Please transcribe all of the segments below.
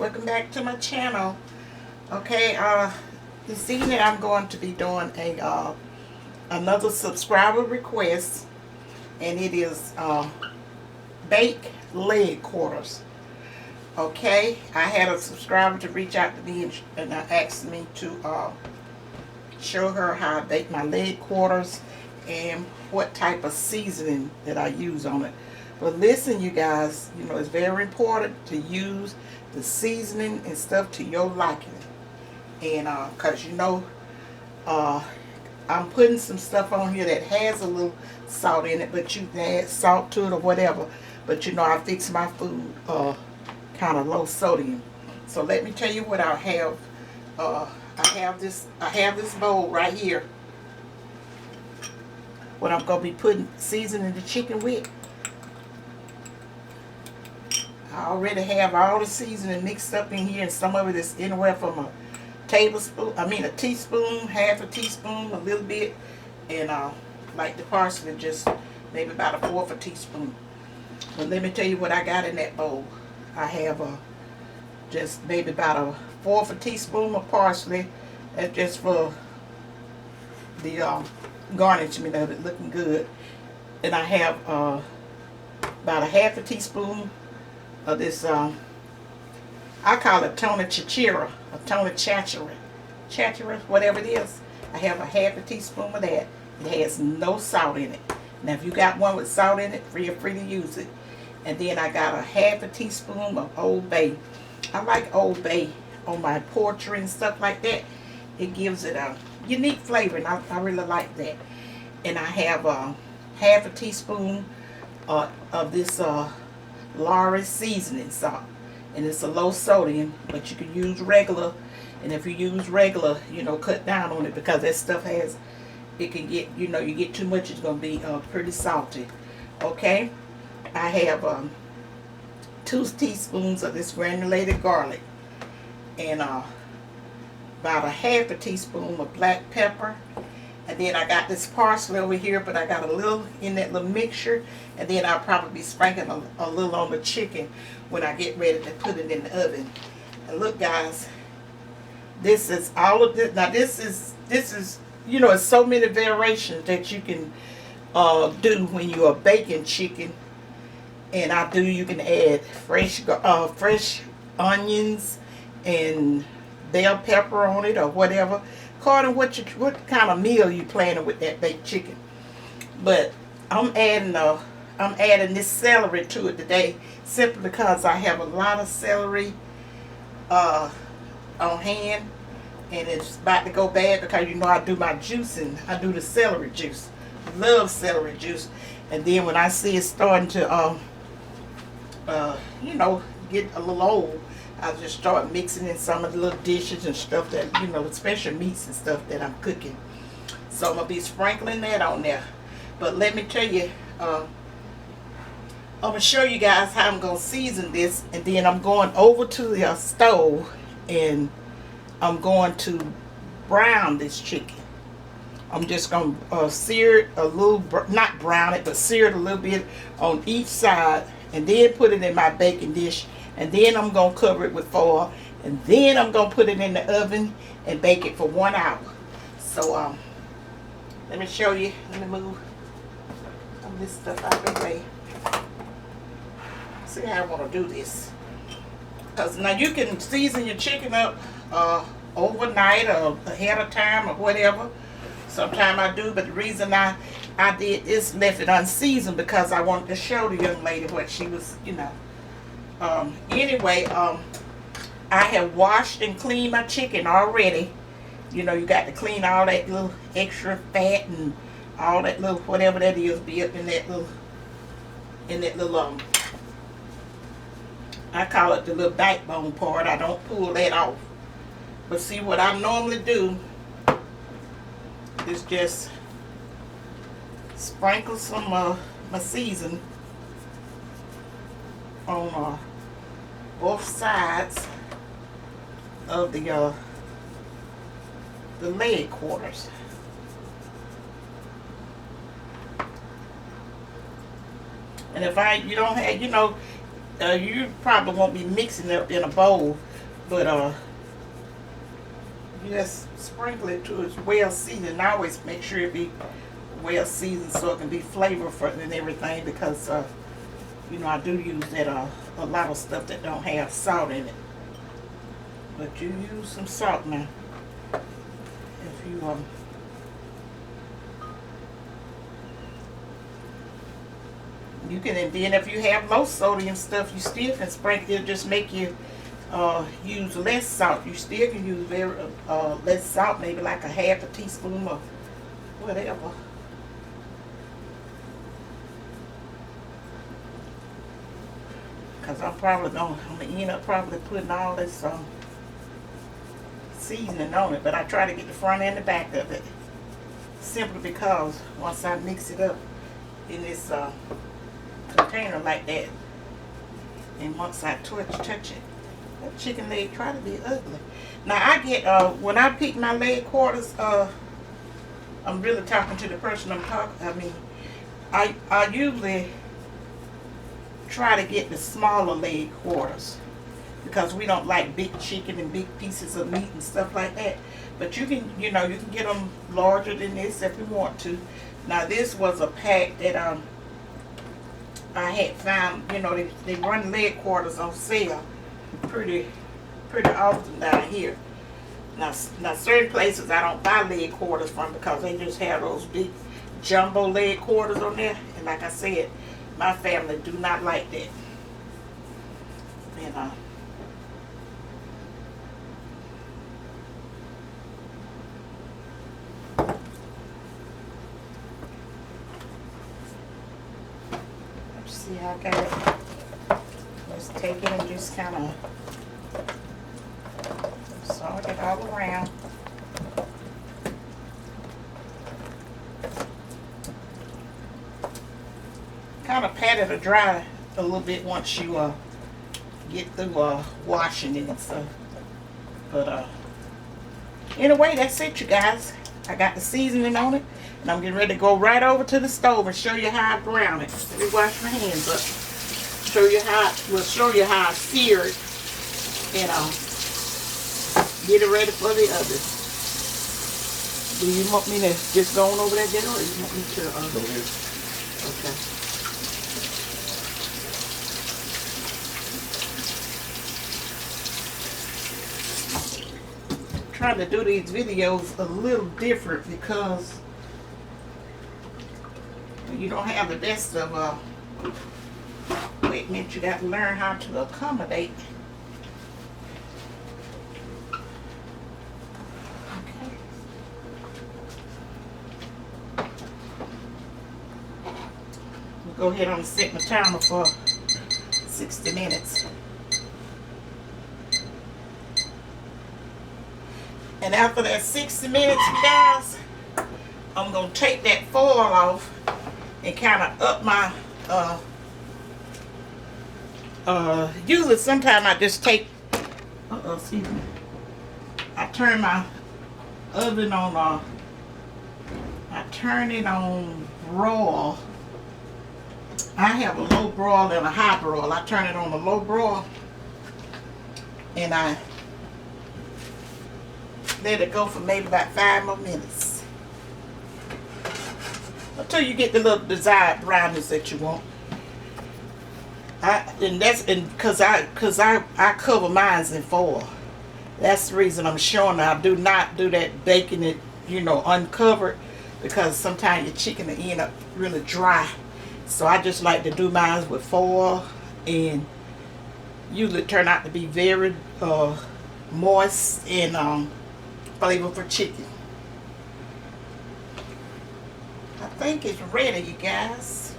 welcome back to my channel. Okay, this evening I'm going to be doing a another subscriber request, and it is baked leg quarters. Okay, I had a subscriber to reach out to me and asked me to show her how I bake my leg quarters and what type of seasoning that I use on it. But listen, you guys, you know, it's very important to use the seasoning and stuff to your liking. And because, you know, I'm putting some stuff on here that has a little salt in it, but you can add salt to it or whatever. But, you know, I fix my food kind of low sodium. So let me tell you what I have. I have this bowl right here, what I'm going to be putting seasoning the chicken with. I already have all the seasoning mixed up in here, and some of it is anywhere from a teaspoon, half a teaspoon, a little bit, and like the parsley, just maybe about a fourth a teaspoon. But let me tell you what I got in that bowl. I have just maybe about a fourth a teaspoon of parsley. That's just for the garnishment of it, looking good. And I have about a half a teaspoon of this, I call it tona chachira, or tona chachira, whatever it is. I have a half a teaspoon of that. It has no salt in it. Now if you got one with salt in it, feel free to use it. And then I got a half a teaspoon of Old Bay. I like Old Bay on my poultry and stuff like that. It gives it a unique flavor, and I really like that. And I have half a teaspoon of this Lawry's seasoning salt, and it's a low sodium, but you can use regular. And if you use regular, you know, cut down on it, because that stuff has, it can get, you know, you get too much, it's going to be pretty salty. Okay, I have 2 teaspoons of this granulated garlic, and about a half a teaspoon of black pepper. And then I got this parsley over here, but I got a little in that little mixture. And then I'll probably be sprinkling a little on the chicken when I get ready to put it in the oven. And look, guys, this is all of this. Now this is, you know, it's so many variations that you can do when you are baking chicken. And you can add fresh onions and bell pepper on it, or whatever, according to what kind of meal you planning with that baked chicken. But I'm adding this celery to it today, simply because I have a lot of celery on hand, and it's about to go bad, because you know I do my juicing. I do the celery juice. Love celery juice. And then when I see it starting to you know, get a little old, I'll just start mixing in some of the little dishes and stuff that, you know, special meats and stuff that I'm cooking. So I'm going to be sprinkling that on there. But let me tell you, I'm going to show you guys how I'm going to season this. And then I'm going over to the stove, and I'm going to brown this chicken. I'm just going to sear it a little, not brown it, but sear it a little bit on each side. And then put it in my baking dish. And then I'm going to cover it with foil. And then I'm going to put it in the oven and bake it for 1 hour. So, let me show you. Let me move some of this stuff out of the way. See how I want to do this. Because now you can season your chicken up overnight or ahead of time or whatever. Sometimes I do, but the reason I did this, left it unseasoned, because I wanted to show the young lady what she was, you know. Anyway, I have washed and cleaned my chicken already. You know, you got to clean all that little extra fat and all that little whatever that is be up in that little I call it the little backbone part. I don't pull that off. But see, what I normally do is just sprinkle some my season on both sides of the leg quarters. And if you don't have, you know, you probably won't be mixing it up in a bowl. But you just sprinkle it to it's well seasoned. I always make sure it be well seasoned so it can be flavorful and everything, because you know, I do use that a lot of stuff that don't have salt in it. But you use some salt now. If you you can, and then if you have low sodium stuff, you still can sprinkle it. Just make you use less salt. You still can use very less salt, maybe like a half a teaspoon or whatever. Cause I'm gonna end up probably putting all this seasoning on it, but I try to get the front and the back of it, simply because once I mix it up in this container like that, and once I touch it, that chicken leg try to be ugly. Now I get when I pick my leg quarters, I'm really talking to the person I'm talking. I mean, I usually try to get the smaller leg quarters, because we don't like big chicken and big pieces of meat and stuff like that. But you can, you know, you can get them larger than this if you want to. Now this was a pack that I had found. You know, they run leg quarters on sale pretty often down here. Now certain places I don't buy leg quarters from, because they just have those big jumbo leg quarters on there. And like I said, my family do not like that. And let's see how I got it. Let's take it and just kind of sort it all around. Kind of pat it or dry a little bit once you get through washing it and stuff. But anyway, that's it, you guys. I got the seasoning on it, and I'm getting ready to go right over to the stove and show you how I brown it. Let me wash my hands up. Show you how I sear it, and get it ready for the others. Do you want me to just go on over there, Jenna, or you want me to? Go ahead. Okay. Trying to do these videos a little different, because you don't have the best of equipment. You got to learn how to accommodate. Okay. We'll go ahead and set my timer for 60 minutes. And after that 60 minutes, you guys, I'm going to take that foil off and kind of up my, usually sometimes I just take, excuse me, I turn my oven on, I turn it on broil. I have a low broil and a high broil. I turn it on a low broil, and I let it go for maybe about 5 more minutes, until you get the little desired brownness that you want. Because I cover mine in foil. That's the reason I'm showing. I do not do that baking it, you know, uncovered, because sometimes your chicken will end up really dry. So I just like to do mine with foil, and usually turn out to be very moist and flavorful chicken. I think it's ready, you guys.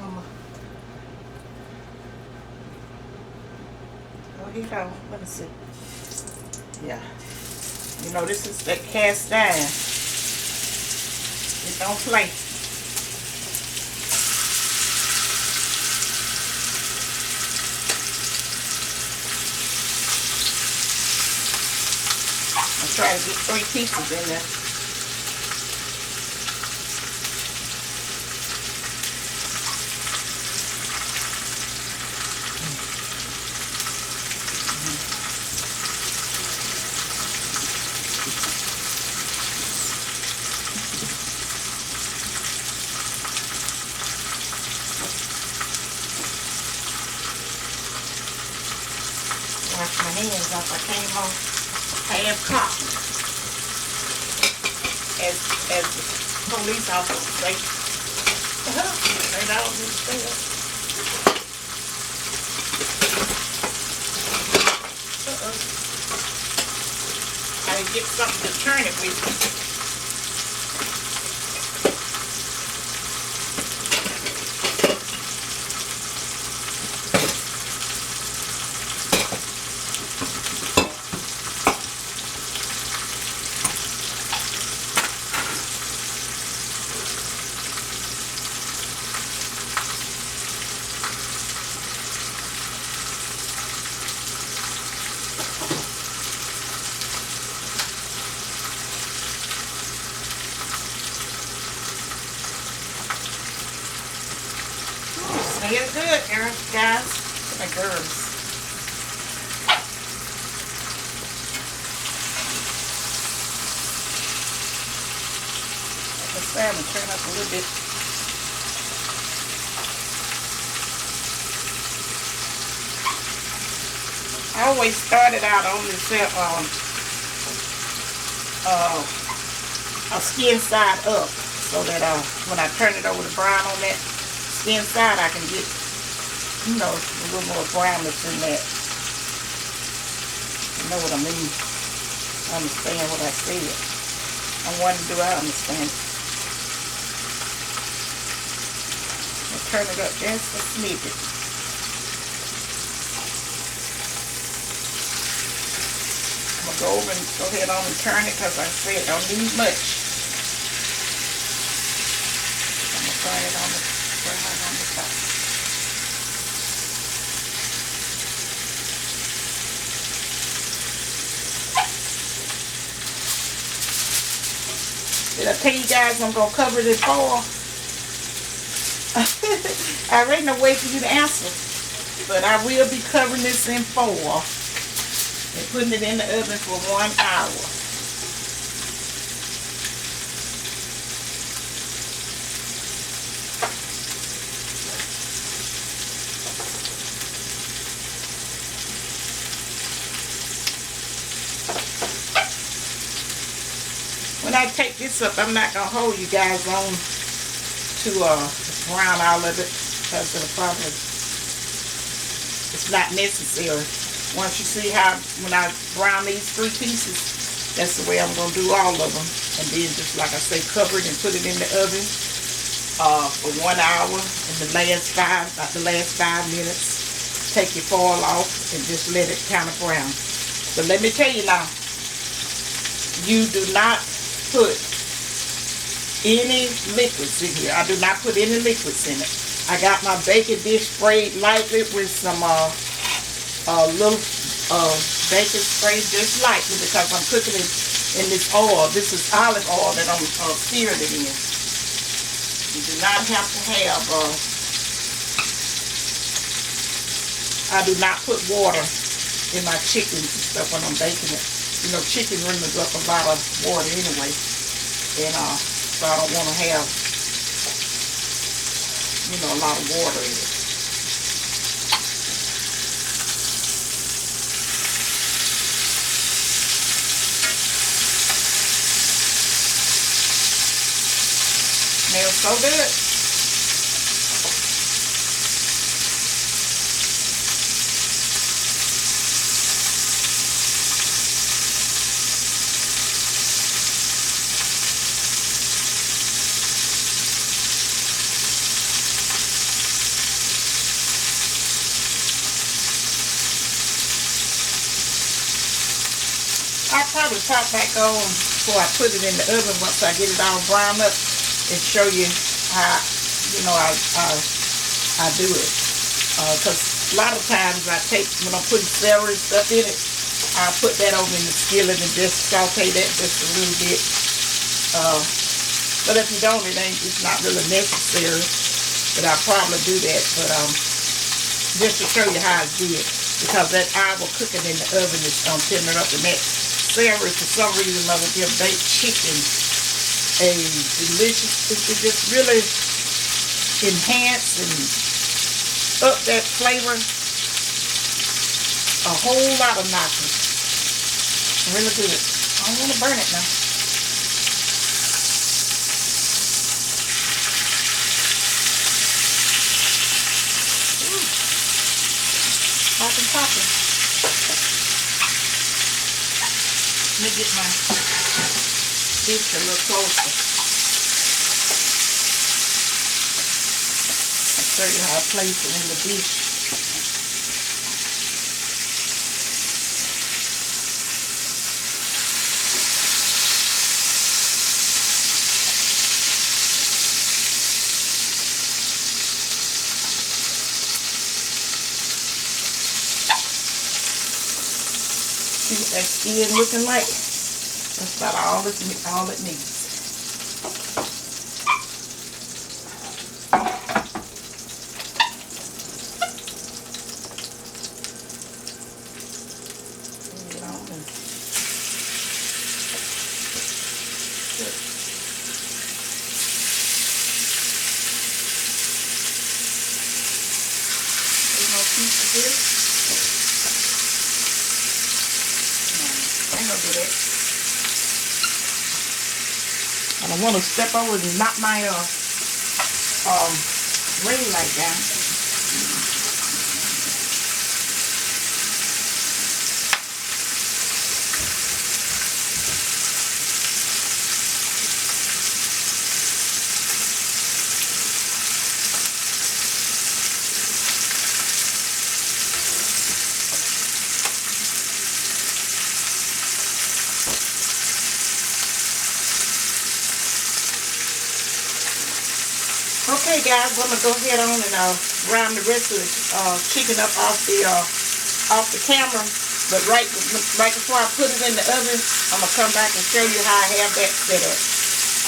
Oh, here go. Let me see. Yeah. You know, this is that cast iron. It don't play. I'll try to get 3 pieces in there. because I came home half cocked, as the police officers say. They don't understand. Gotta get something to turn it with. Smells good, guys. My girls. Like I said, I'm gonna turn up a little bit. I always started out on this a skin side up, so that when I turn it over to brown on that skin side, I can get, you know, a little more brownness in that. You know what I mean? Understand what I said. I'm wondering, do I understand it? I'll turn it up just a smidget. I'm going to go over and go ahead on and turn it, because like I said, I don't need much. I'm going to turn it on the top. Did I tell you guys I'm going to cover it in foil? I already know wait for you to answer. But I will be covering this in foil and putting it in the oven for 1 hour. When I take this up, I'm not going to hold you guys on to brown all of it, because it'll probably, it's not necessary. Once you see how, when I brown these 3 pieces, that's the way I'm going to do all of them. And then just like I say, cover it and put it in the oven for 1 hour. And the last 5 minutes, take your foil off and just let it kind of brown. But let me tell you now, you do not put any liquids in here. I do not put any liquids in it. I got my baking dish sprayed lightly with some little baking spray, just lightly, because I'm cooking it in this oil. This is olive oil that I'm searing it in. You do not have to have I do not put water in my chickens and stuff when I'm baking it. You know, chicken renders up a lot of water anyway, and so I don't want to have, you know, a lot of water in it. Smells so good. I'll probably pop back on before I put it in the oven once I get it all browned up and show you how, you know, I do it. Because a lot of times I take, when I'm putting celery and stuff in it, I put that over in the skillet and just saute that just a little bit. But if you don't, it's not really necessary. But I'll probably do that. But just to show you how I do it. Because that hour cooking in the oven is going to tender up, and that celery, for some reason or other, give baked chicken a delicious, it just really enhance and up that flavor a whole lot of notches. Really good. I don't want to burn it now. Popping, popping. Let me get my dish a little closer. I'll show you how I place it in the dish. See what that skin looking like? That's about all it needs. Piece of this. I'm gonna do that. I don't want to step over and knock my ring light down. Okay guys, I'm gonna go ahead on and round the rest of the chicken up off the camera. But right before I put it in the oven, I'm gonna come back and show you how I have that set up.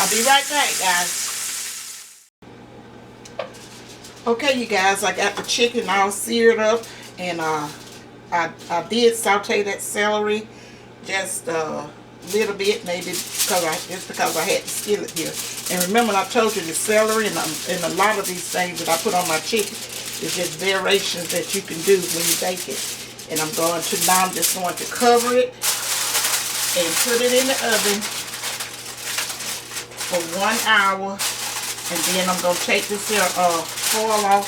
I'll be right back, guys. Okay, you guys, I got the chicken all seared up, and I did saute that celery just a little bit, maybe because I had the skillet here. And remember, I told you the celery and a lot of these things that I put on my chicken is just variations that you can do when you bake it. And I'm just going to cover it and put it in the oven for 1 hour. And then I'm going to take this here foil off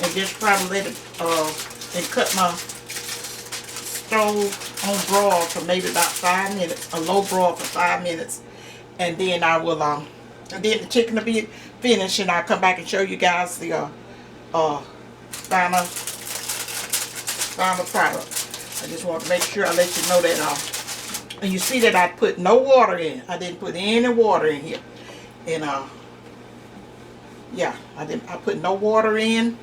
and just probably let it and cut my stove on broil for maybe about 5 minutes, a low broil for 5 minutes, and then I will and then the chicken will be finished, and I'll come back and show you guys the final product. I just want to make sure I let you know that and you see that I put no water in. I didn't put any water in here, and yeah, I put no water in.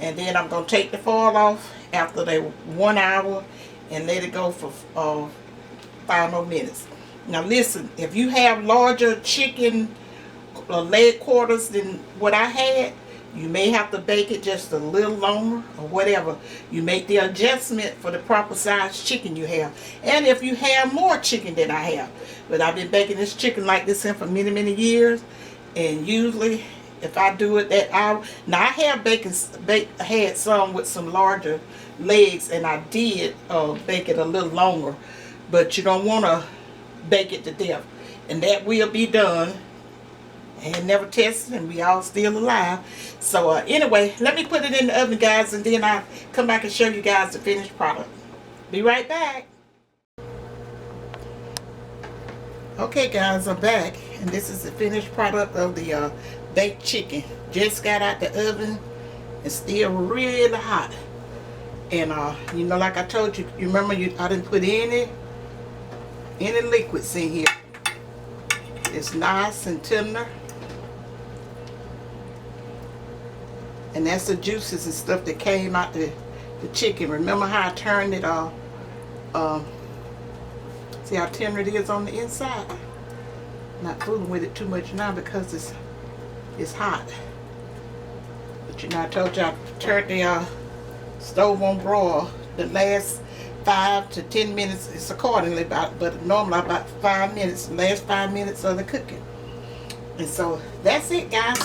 And then I'm gonna take the foil off after the 1 hour and let it go for 5 more minutes. Now listen, if you have larger chicken leg quarters than what I had, you may have to bake it just a little longer or whatever. You make the adjustment for the proper size chicken you have. And if you have more chicken than I have. But I've been baking this chicken like this for many, many years, and usually if I do it that hour, now I have had some with some larger legs, and I did bake it a little longer, but you don't want to bake it to death, and that will be done. And never tested, and we all still alive. So anyway, let me put it in the oven, guys, and then I'll come back and show you guys the finished product. Be right back. Okay guys, I'm back, and this is the finished product of the baked chicken. Just got out the oven and still really hot. And you know, like I told you, you remember I didn't put any liquids in here. It's nice and tender, and that's the juices and stuff that came out the chicken. Remember how I turned it see how tender it is on the inside? Not fooling with it too much now because it's hot. But you know, I told you I turned the stove on broil the last 5 to 10 minutes. It's accordingly, but normally about 5 minutes, the last 5 minutes of the cooking. And so that's it, guys.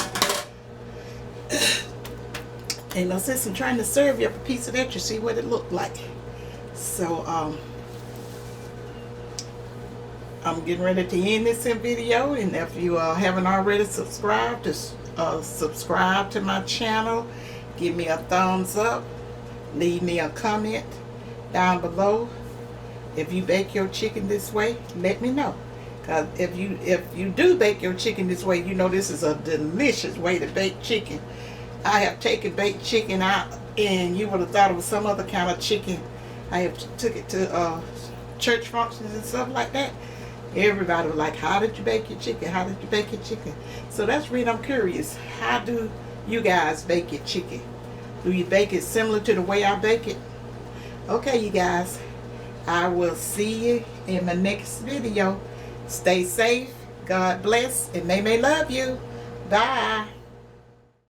And now since I'm trying to serve you up a piece of that, you see what it looked like. So I'm getting ready to end this video, and if you haven't already subscribed, just subscribe to my channel. Give me a thumbs up. Leave me a comment down below. If you bake your chicken this way, let me know. Because if you do bake your chicken this way, you know this is a delicious way to bake chicken. I have taken baked chicken out, and you would have thought it was some other kind of chicken. I have took it to church functions and stuff like that. Everybody was like, how did you bake your chicken? How did you bake your chicken? So that's the reason I'm curious. How do you guys bake your chicken? Do you bake it similar to the way I bake it? Okay, you guys. I will see you in my next video. Stay safe. God bless. And may love you. Bye.